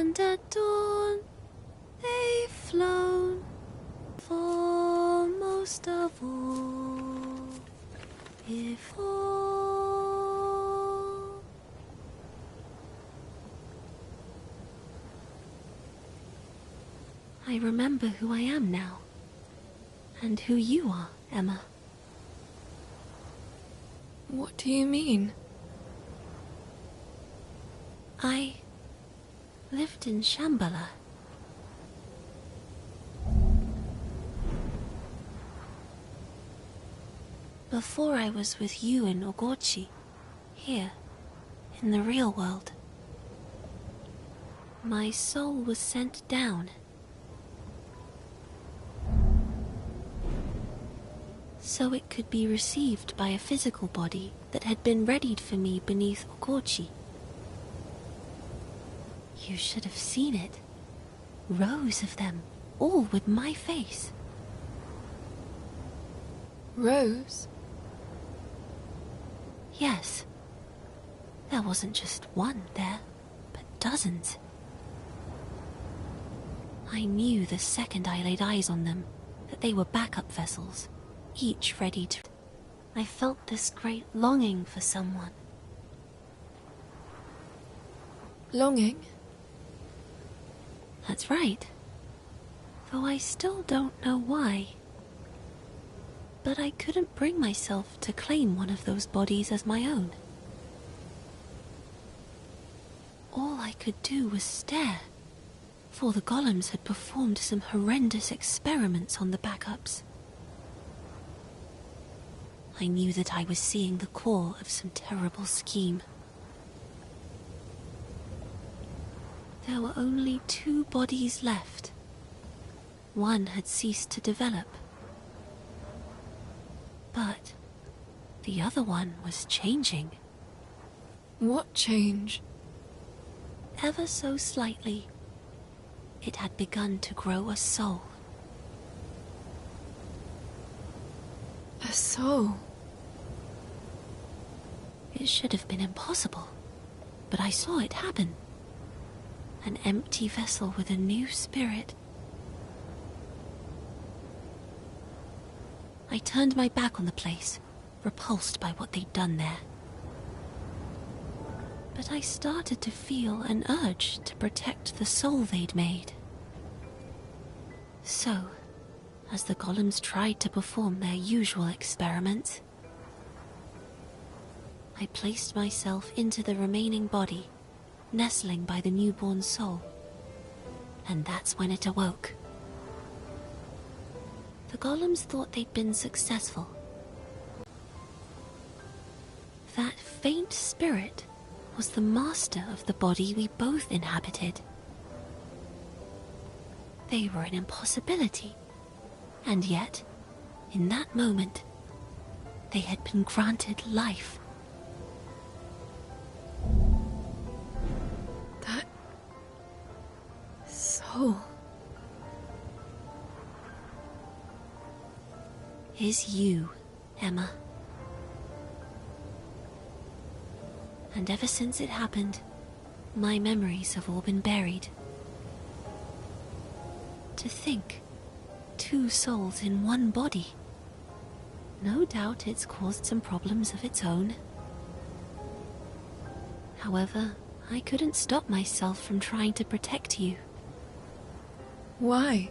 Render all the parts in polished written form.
and at dawn they've flown. Foremost of all, if all. I remember who I am now, and who you are, Emma. What do you mean? I lived in Shambhala. Before I was with you in Ogorchi, here, in the real world. My soul was sent down. So it could be received by a physical body that had been readied for me beneath Ogorchi. You should have seen it. Rows of them, all with my face. Rose? Yes. There wasn't just one there, but dozens. I knew the second I laid eyes on them that they were backup vessels, each ready to... I felt this great longing for someone. Longing? That's right. Though I still don't know why. But I couldn't bring myself to claim one of those bodies as my own. All I could do was stare, for the golems had performed some horrendous experiments on the backups. I knew that I was seeing the core of some terrible scheme. There were only 2 bodies left. One had ceased to develop. But the other one was changing. What change? Ever so slightly, it had begun to grow a soul. A soul? It should have been impossible, but I saw it happen. An empty vessel with a new spirit. I turned my back on the place, repulsed by what they'd done there. But I started to feel an urge to protect the soul they'd made. So, as the golems tried to perform their usual experiments, I placed myself into the remaining body, nestling by the newborn soul, and that's when it awoke. The golems thought they'd been successful. That faint spirit was the master of the body we both inhabited. They were an impossibility, and yet, in that moment, they had been granted life. That soul is you, Emma. And ever since it happened, my memories have all been buried. To think, 2 souls in one body. No doubt it's caused some problems of its own. However, I couldn't stop myself from trying to protect you. Why?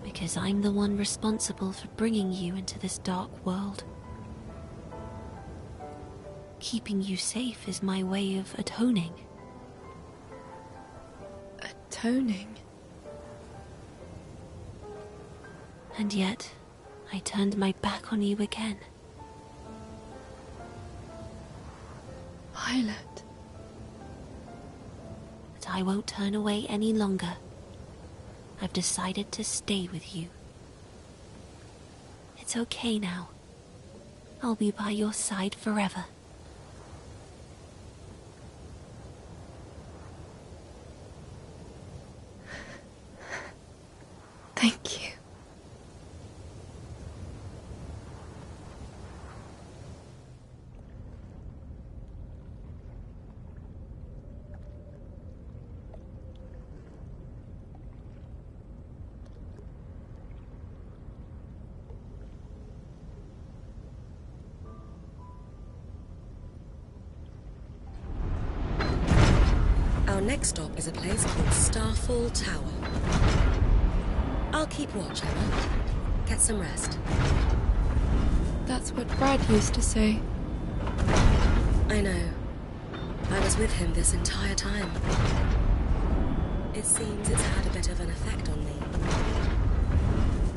Because I'm the one responsible for bringing you into this dark world. Keeping you safe is my way of atoning. Atoning? And yet, I turned my back on you again. Violet. But I won't turn away any longer. I've decided to stay with you. It's okay now. I'll be by your side forever. Thank you. Our next stop is a place called Starfall Tower. I'll keep watch, Emma. Get some rest. That's what Brad used to say. I know. I was with him this entire time. It seems it's had a bit of an effect on me.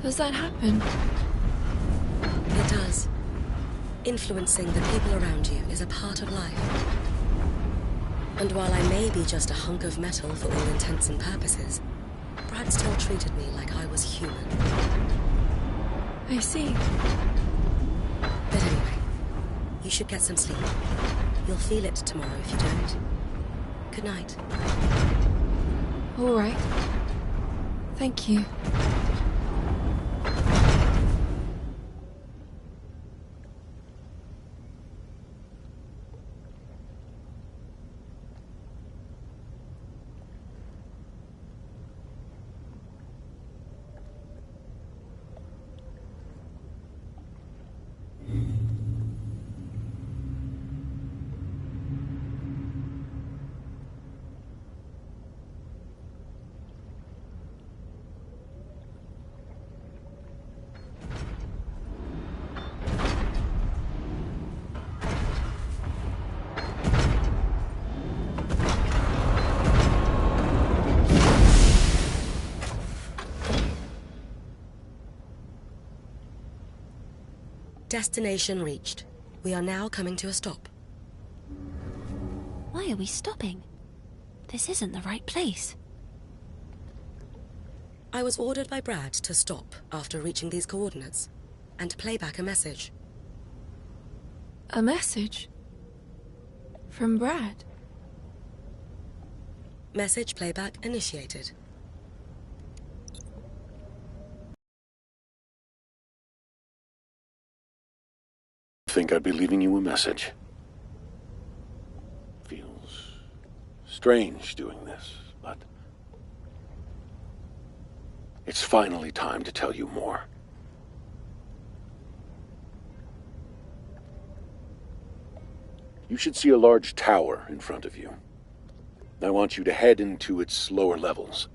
Does that happen? It does. Influencing the people around you is a part of life. And while I may be just a hunk of metal for all intents and purposes, Brad still treated me like I was human. I see. But anyway, you should get some sleep. You'll feel it tomorrow if you don't. Good night. All right. Thank you. Destination reached. We are now coming to a stop. Why are we stopping? This isn't the right place. I was ordered by Brad to stop after reaching these coordinates and to play back a message. A message? From Brad? Message playback initiated. I think I'd be leaving you a message. Feels strange doing this, but it's finally time to tell you more. You should see a large tower in front of you. I want you to head into its lower levels.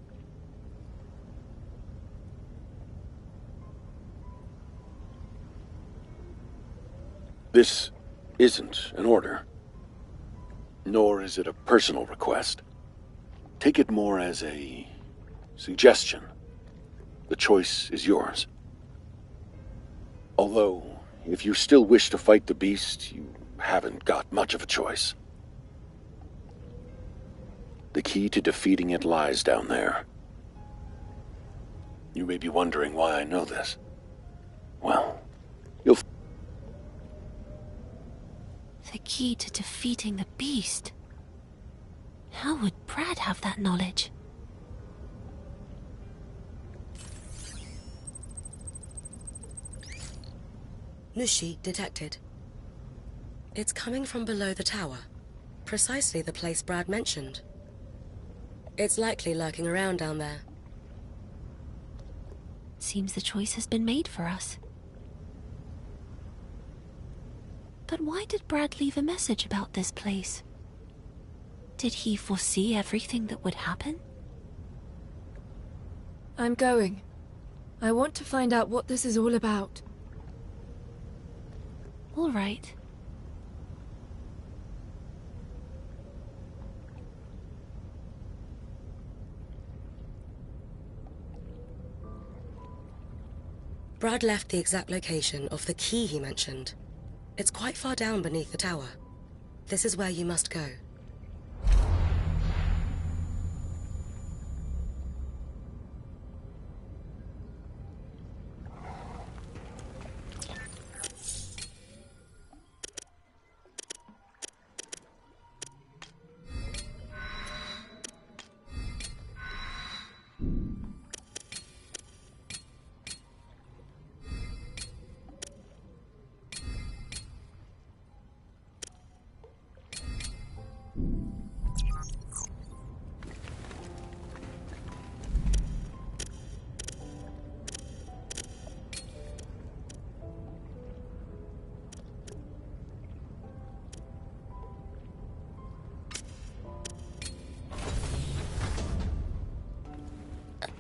This isn't an order, nor is it a personal request. Take it more as a suggestion. The choice is yours. Although, if you still wish to fight the beast, you haven't got much of a choice. The key to defeating it lies down there. You may be wondering why I know this. Well, you'll... The key to defeating the beast. How would Brad have that knowledge? Nushi detected. It's coming from below the tower, precisely the place Brad mentioned. It's likely lurking around down there. Seems the choice has been made for us. But why did Brad leave a message about this place? Did he foresee everything that would happen? I'm going. I want to find out what this is all about. All right. Brad left the exact location of the key he mentioned. It's quite far down beneath the tower. This is where you must go.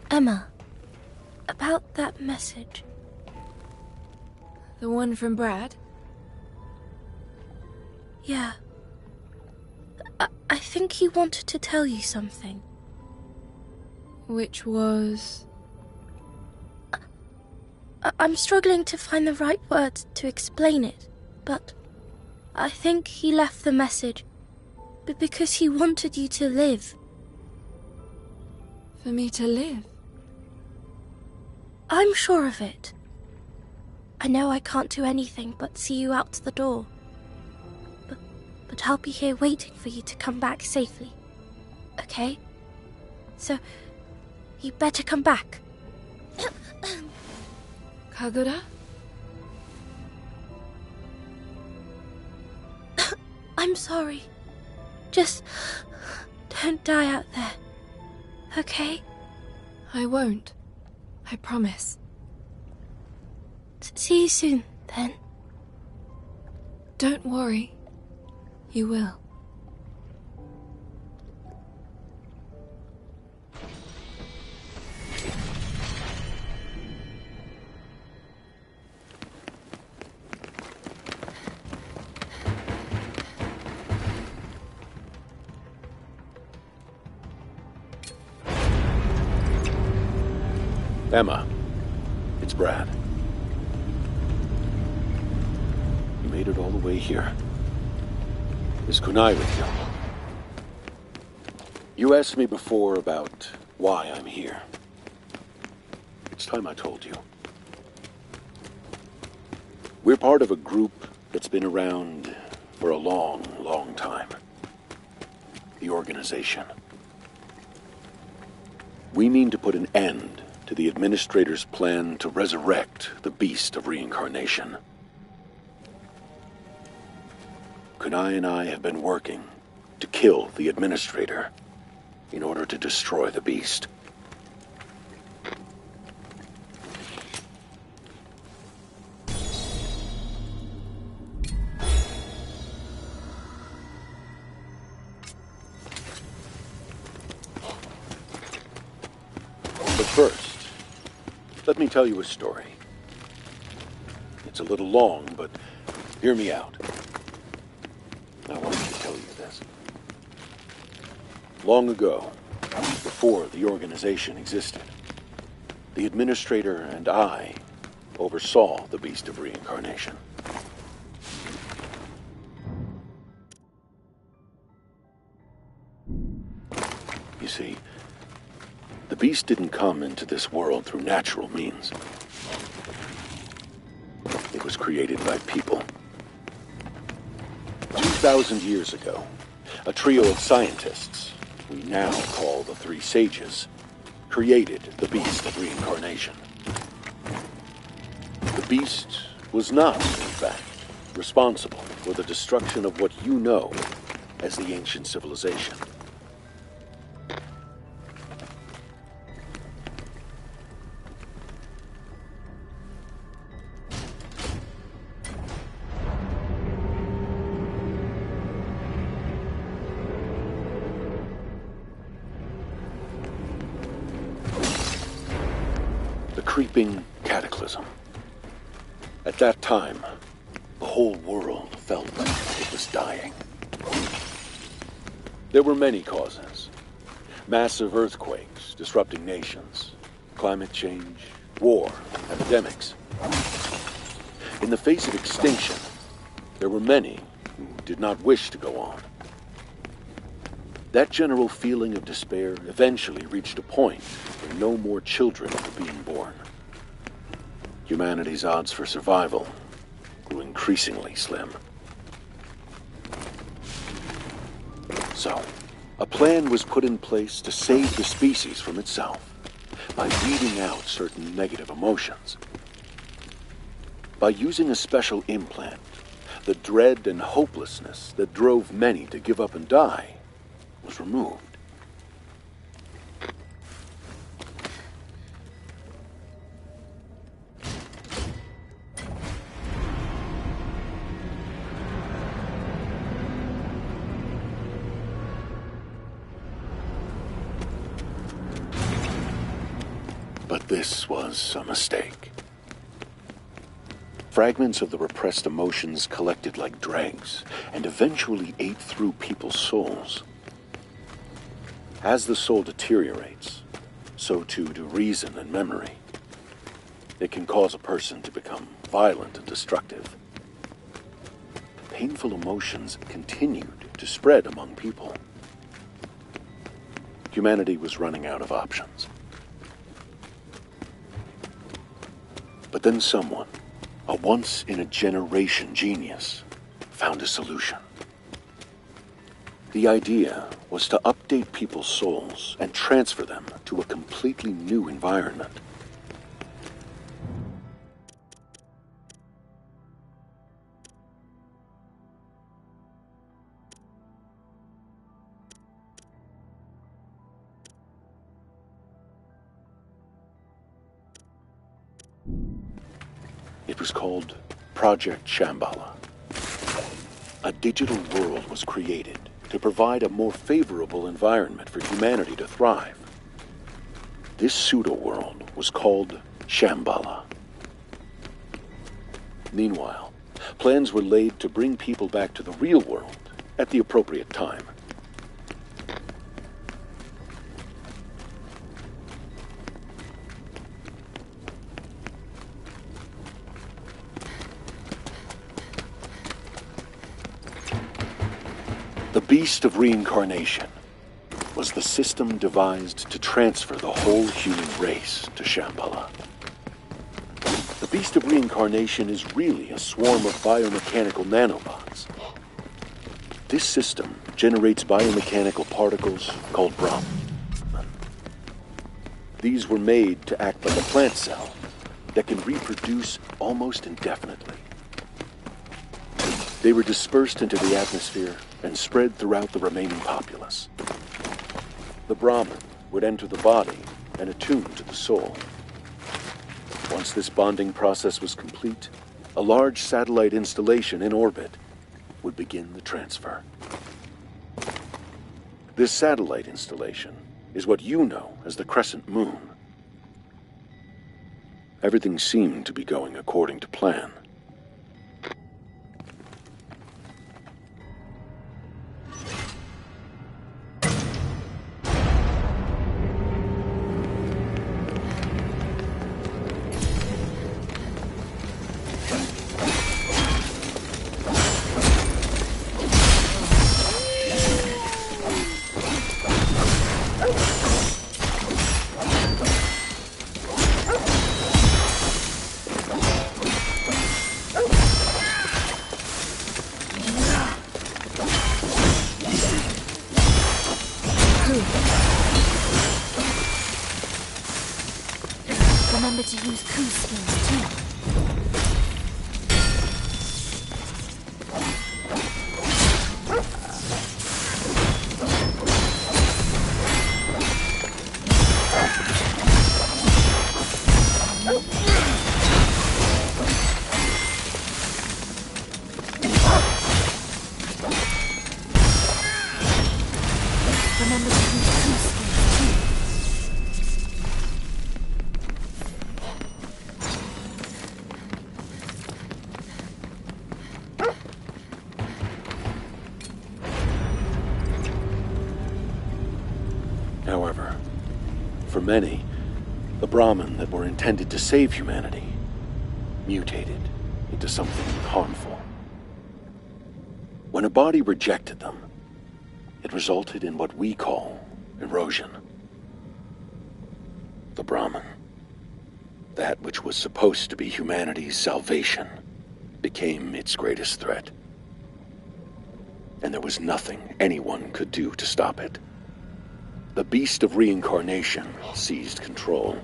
Emma, about that message. The one from Brad? Yeah. I think he wanted to tell you something. Which was... I'm struggling to find the right words to explain it, but I think he left the message because he wanted you to live. For me to live? I'm sure of it. I know I can't do anything but see you out the door. But I'll be here waiting for you to come back safely. Okay? So, you better come back. Kagura? I'm sorry. Just don't die out there. Okay? I won't. I promise. See you soon, then. Don't worry. You will. Emma, it's Brad. You made it all the way here. Is Kunai with you? You asked me before about why I'm here. It's time I told you. We're part of a group that's been around for a long, long time. The organization. We mean to put an end to the Administrator's plan to resurrect the beast of reincarnation. Kunai and I have been working to kill the Administrator in order to destroy the beast. But first, let me tell you a story. It's a little long, but hear me out. I wanted to tell you this. Long ago, before the organization existed, the Administrator and I oversaw the beast of reincarnation. You see, the beast didn't come into this world through natural means. It was created by people. 2,000 years ago, a trio of scientists, we now call the Three Sages, created the beast of reincarnation. The beast was not, in fact, responsible for the destruction of what you know as the ancient civilization. Creeping cataclysm. At that time, the whole world felt it was dying. There were many causes. Massive earthquakes disrupting nations, climate change, war, epidemics. In the face of extinction, there were many who did not wish to go on. That general feeling of despair eventually reached a point where no more children were being born. Humanity's odds for survival grew increasingly slim. So, a plan was put in place to save the species from itself by weeding out certain negative emotions. By using a special implant, the dread and hopelessness that drove many to give up and die was removed. But this was a mistake. Fragments of the repressed emotions collected like dregs and eventually ate through people's souls. As the soul deteriorates, so too do reason and memory. It can cause a person to become violent and destructive. Painful emotions continued to spread among people. Humanity was running out of options. But then someone, a once-in-a-generation genius, found a solution. The idea was to update people's souls and transfer them to a completely new environment. It was called Project Shambhala. A digital world was created to provide a more favorable environment for humanity to thrive. This pseudo-world was called Shambhala. Meanwhile, plans were laid to bring people back to the real world at the appropriate time. The Beast of Reincarnation was the system devised to transfer the whole human race to Shambhala. The Beast of Reincarnation is really a swarm of biomechanical nanobots. This system generates biomechanical particles called Brahman. These were made to act like a plant cell that can reproduce almost indefinitely. They were dispersed into the atmosphere and spread throughout the remaining populace. The Brahman would enter the body and attune to the soul. Once this bonding process was complete, a large satellite installation in orbit would begin the transfer. This satellite installation is what you know as the Crescent Moon. Everything seemed to be going according to plan. Remember to use coup skills too. Remember to use coup skills too. However, for many, the Brahmin that were intended to save humanity mutated into something harmful. When a body rejected them, it resulted in what we call erosion. The Brahmin, that which was supposed to be humanity's salvation, became its greatest threat. And there was nothing anyone could do to stop it. The Beast of Reincarnation seized control.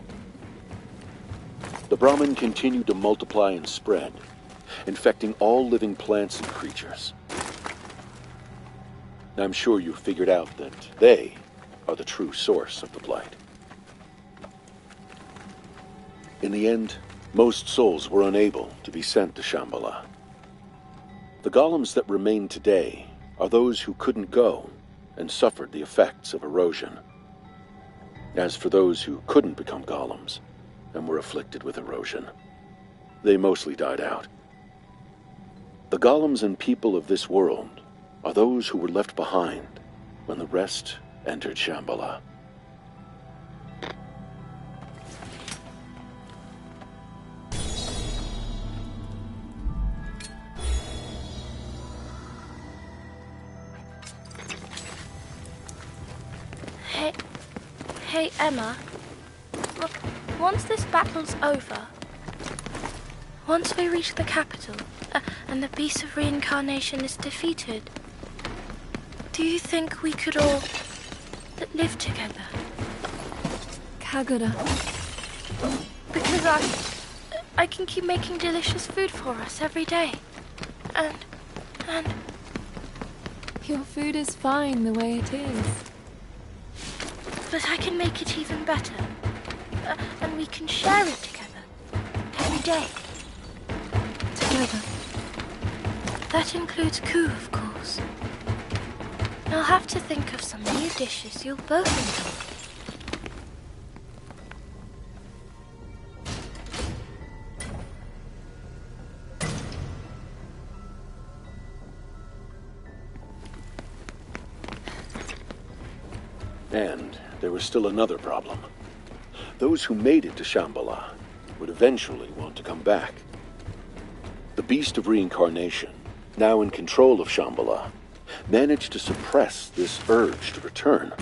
The Brahmin continued to multiply and spread, infecting all living plants and creatures. I'm sure you figured out that they are the true source of the blight. In the end, most souls were unable to be sent to Shambhala. The golems that remain today are those who couldn't go and suffered the effects of erosion. As for those who couldn't become golems, and were afflicted with erosion. They mostly died out. The golems and people of this world are those who were left behind when the rest entered Shambhala. Hey, Emma. Look, once this battle's over, once we reach the capital, and the beast of reincarnation is defeated, do you think we could all live together? Kagura. Because I can keep making delicious food for us every day. And Your food is fine the way it is. but I can make it even better. And we can share it together every day. Together. That includes Koo, of course. I'll have to think of some new dishes you'll both enjoy. And there was still another problem. Those who made it to Shambhala would eventually want to come back. The beast of reincarnation, now in control of Shambhala, managed to suppress this urge to return.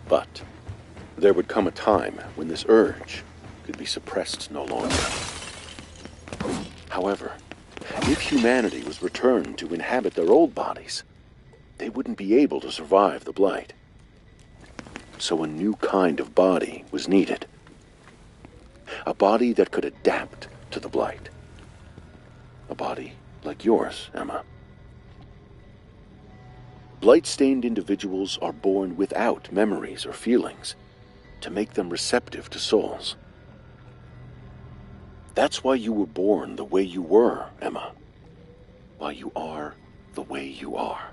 But there would come a time when this urge could be suppressed no longer. However, if humanity was returned to inhabit their old bodies, they wouldn't be able to survive the blight. So a new kind of body was needed. A body that could adapt to the blight. A body like yours, Emma. Blight-stained individuals are born without memories or feelings to make them receptive to souls. That's why you were born the way you were, Emma. Why you are the way you are.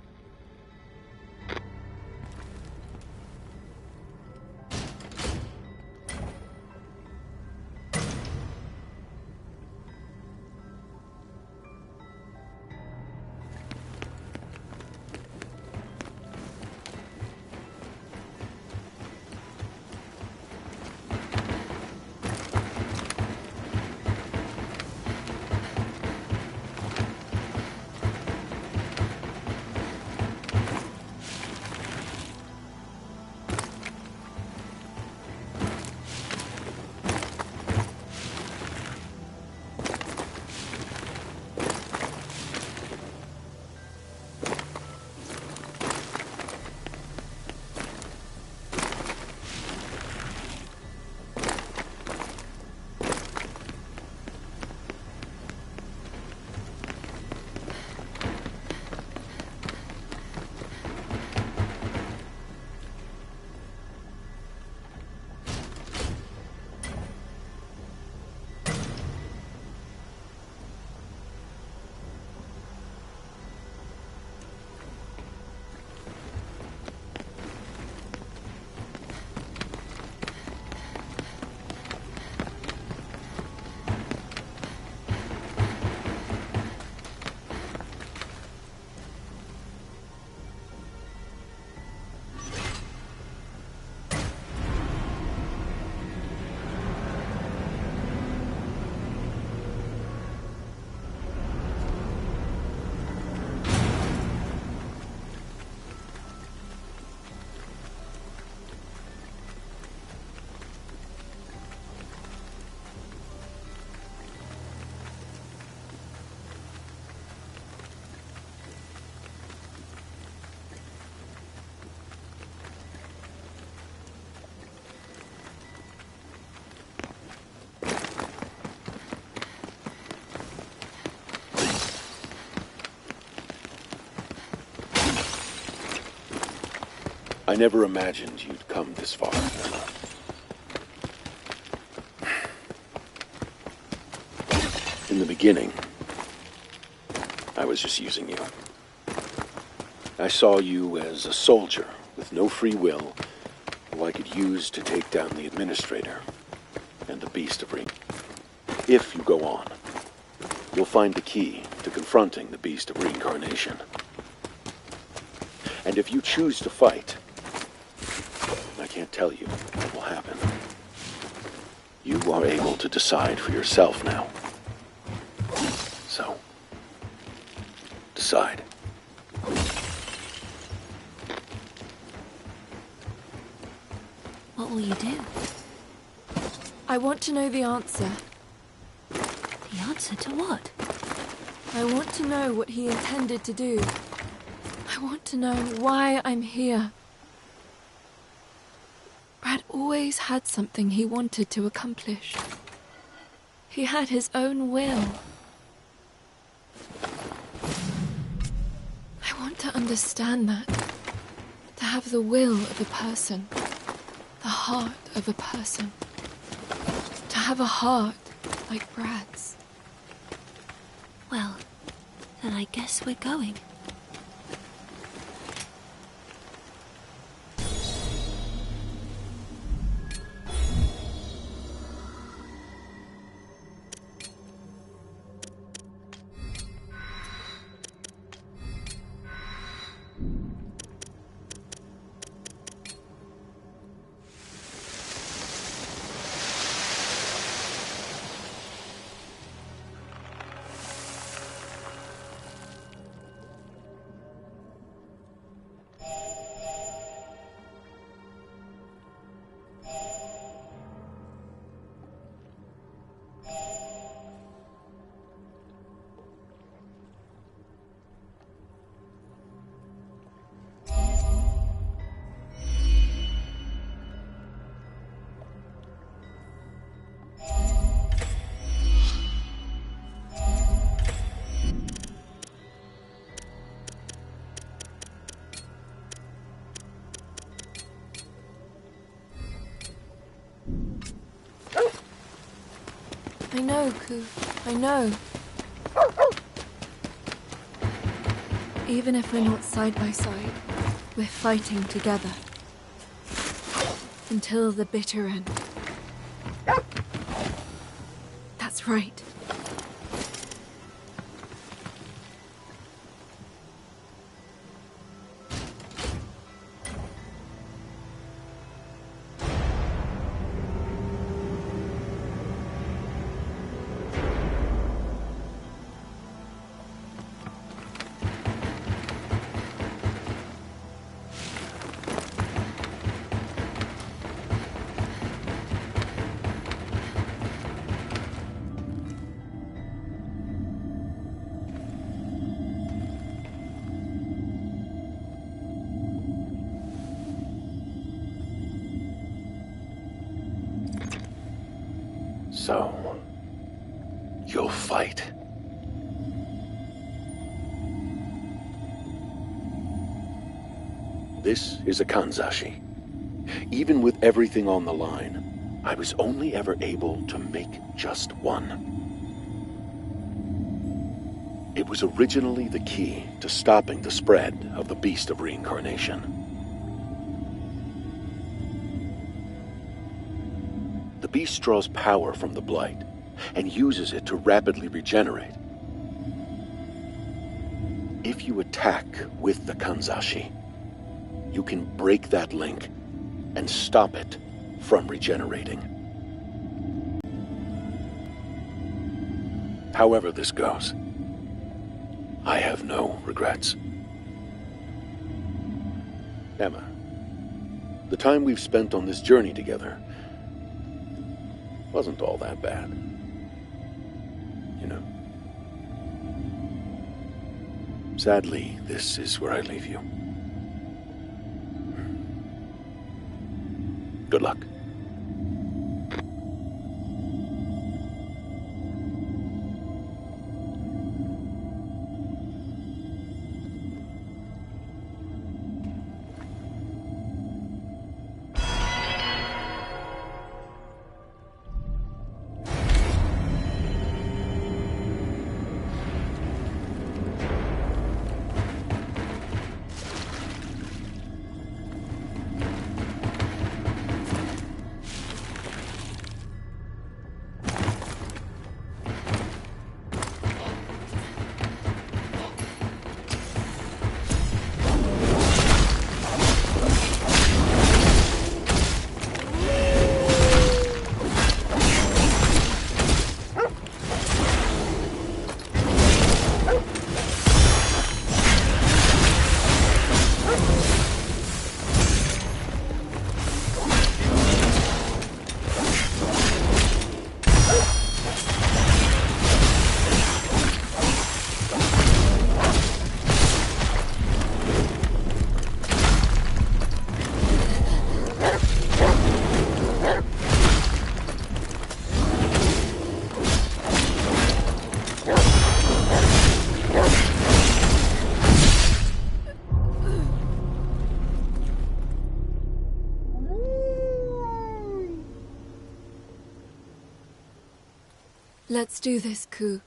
I never imagined you'd come this far, Emma. In the beginning, I was just using you. I saw you as a soldier with no free will who I could use to take down the administrator. and the beast of If you go on, you'll find the key to confronting the beast of reincarnation. And if you choose to fight, I can't tell you what will happen. You are able to decide for yourself now. So, decide. What will you do? I want to know the answer. The answer to what? I want to know what he intended to do. I want to know why I'm here. Brad always had something he wanted to accomplish. He had his own will. I want to understand that. To have the will of a person. The heart of a person. To have a heart like Brad's. Well, then I guess we're going. I know, Ku. I know. Even if we're not side by side, we're fighting together. Until the bitter end. That's right. So, you'll fight. This is a Kanzashi. Even with everything on the line, I was only ever able to make just one. It was originally the key to stopping the spread of the beast of reincarnation. The beast draws power from the blight and uses it to rapidly regenerate. If you attack with the Kanzashi, you can break that link and stop it from regenerating. However this goes, I have no regrets. Emma, the time we've spent on this journey together wasn't all that bad. You know. Sadly, this is where I leave you. Good luck. Let's do this, Ku.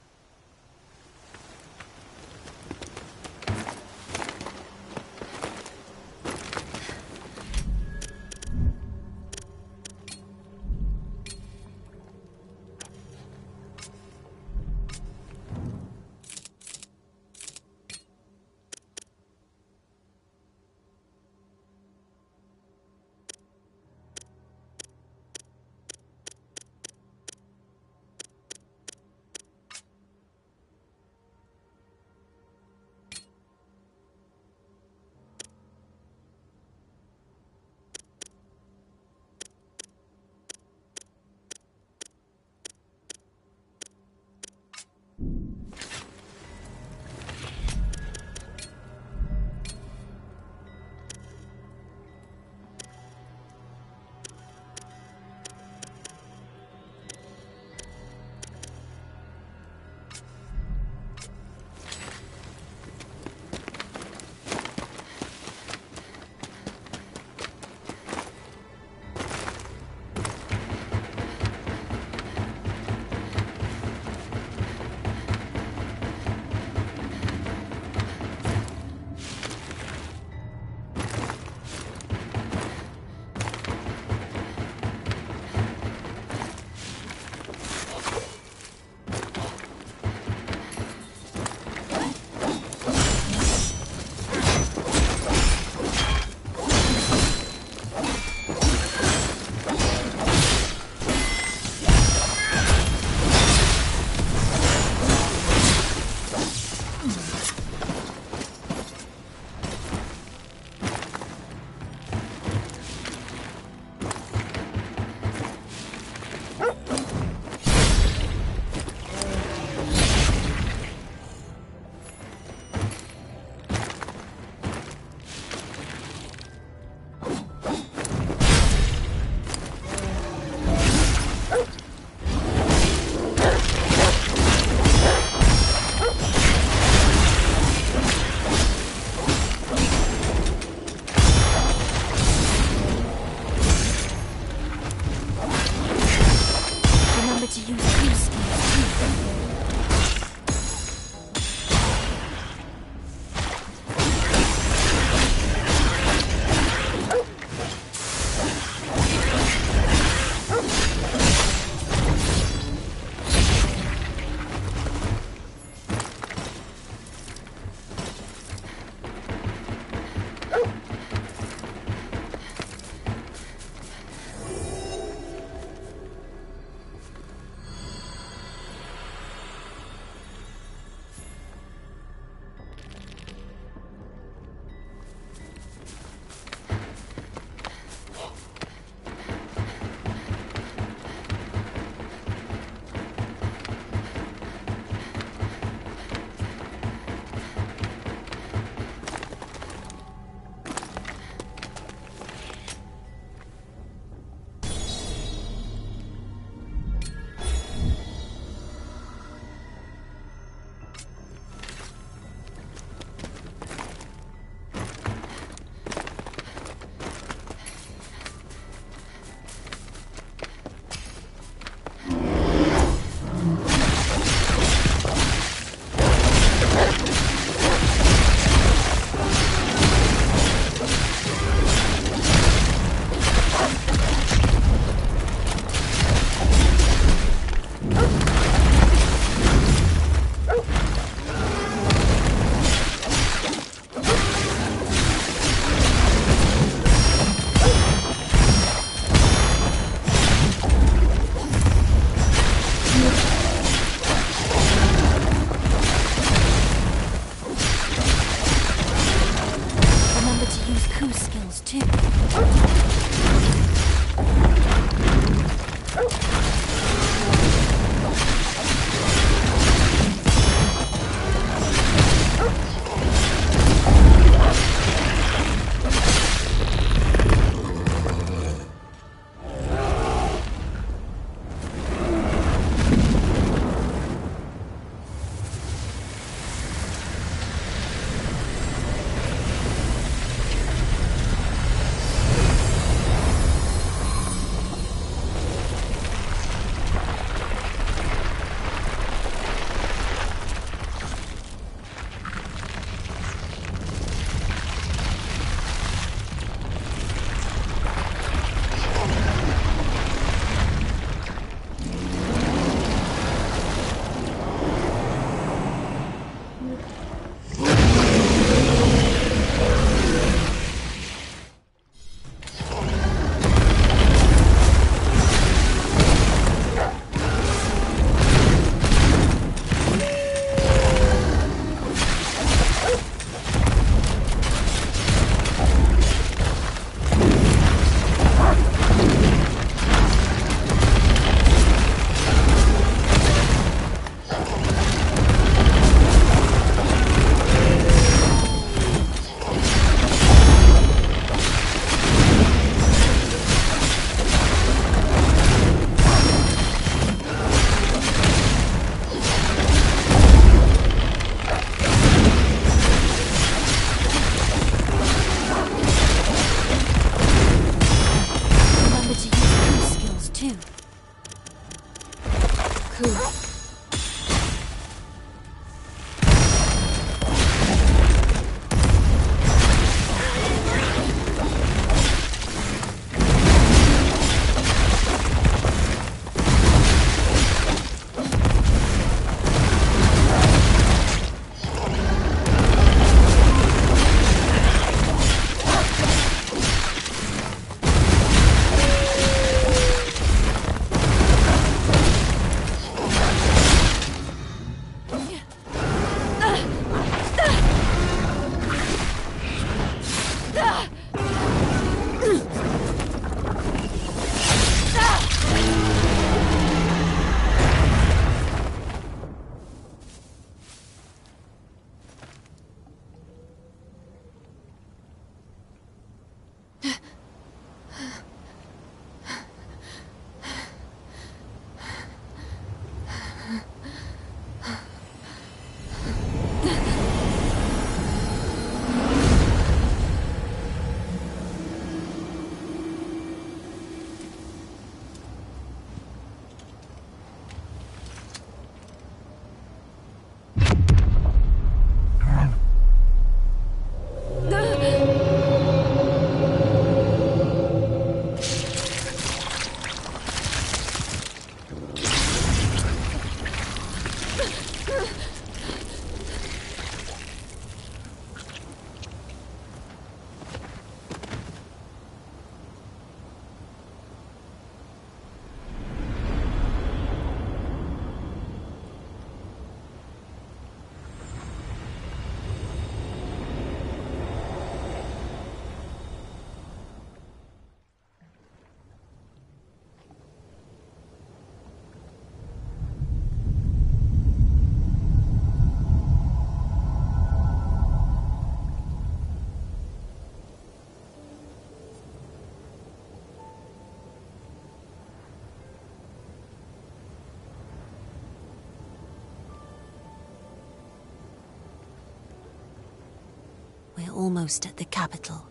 almost at the capital.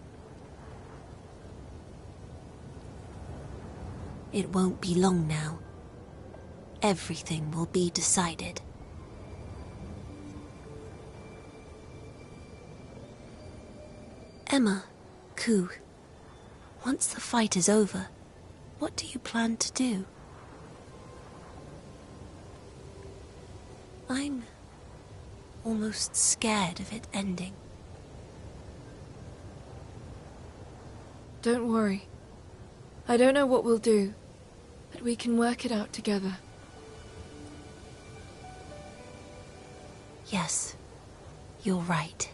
It won't be long now. Everything will be decided. Emma, Ku, once the fight is over, what do you plan to do? I'm almost scared of it ending. Don't worry. I don't know what we'll do, but we can work it out together. Yes, you're right.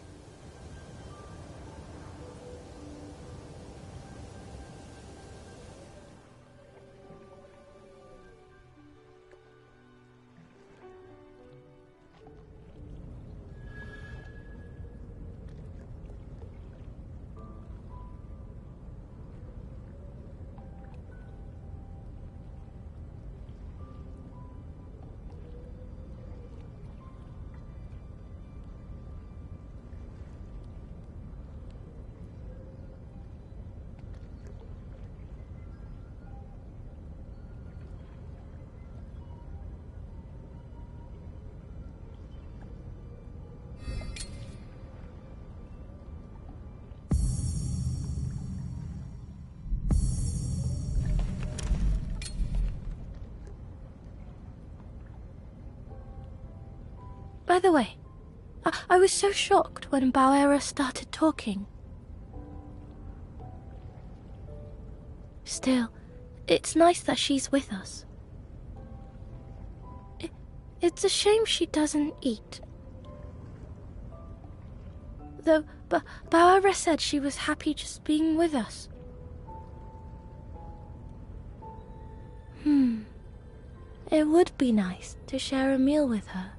By the way, I was so shocked when Bauera started talking. Still, it's nice that she's with us. It's a shame she doesn't eat. Though, Bauera said she was happy just being with us. It would be nice to share a meal with her.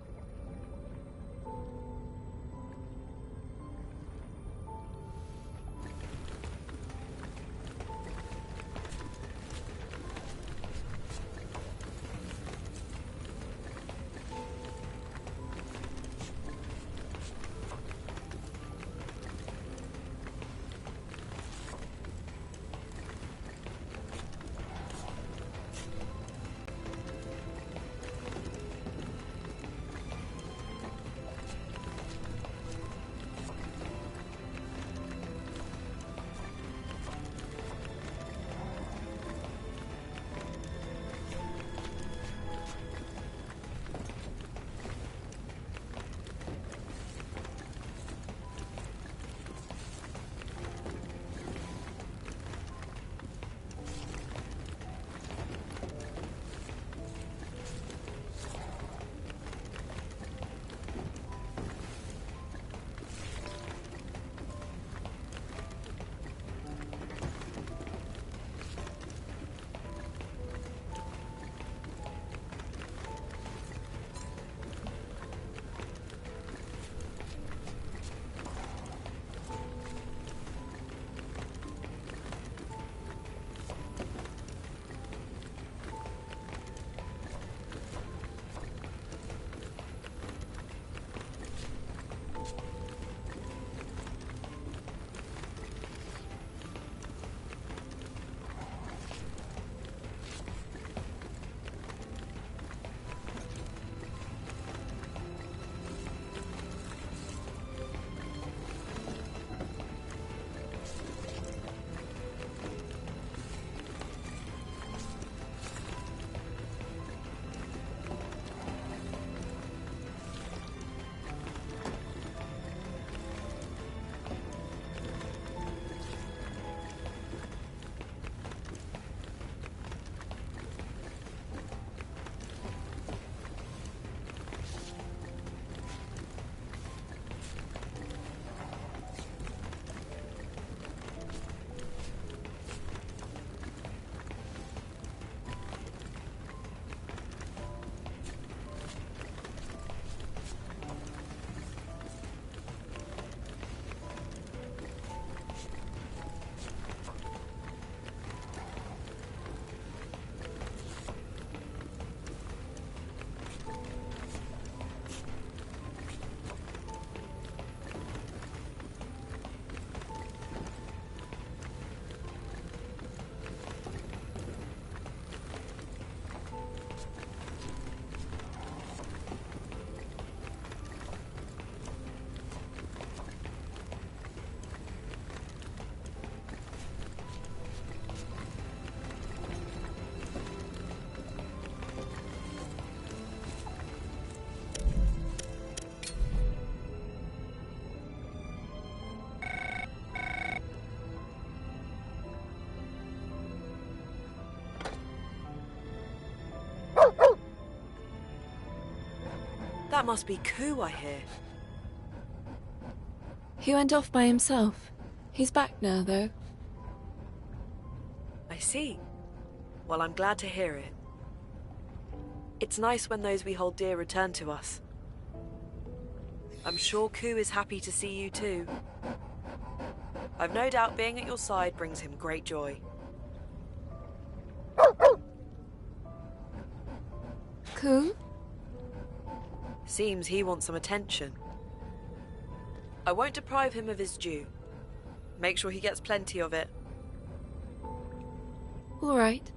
That must be Ku, I hear. He went off by himself. He's back now, though. I see. Well, I'm glad to hear it. It's nice when those we hold dear return to us. I'm sure Ku is happy to see you too. I've no doubt being at your side brings him great joy. Ku? Seems he wants some attention. I won't deprive him of his due. Make sure he gets plenty of it. All right.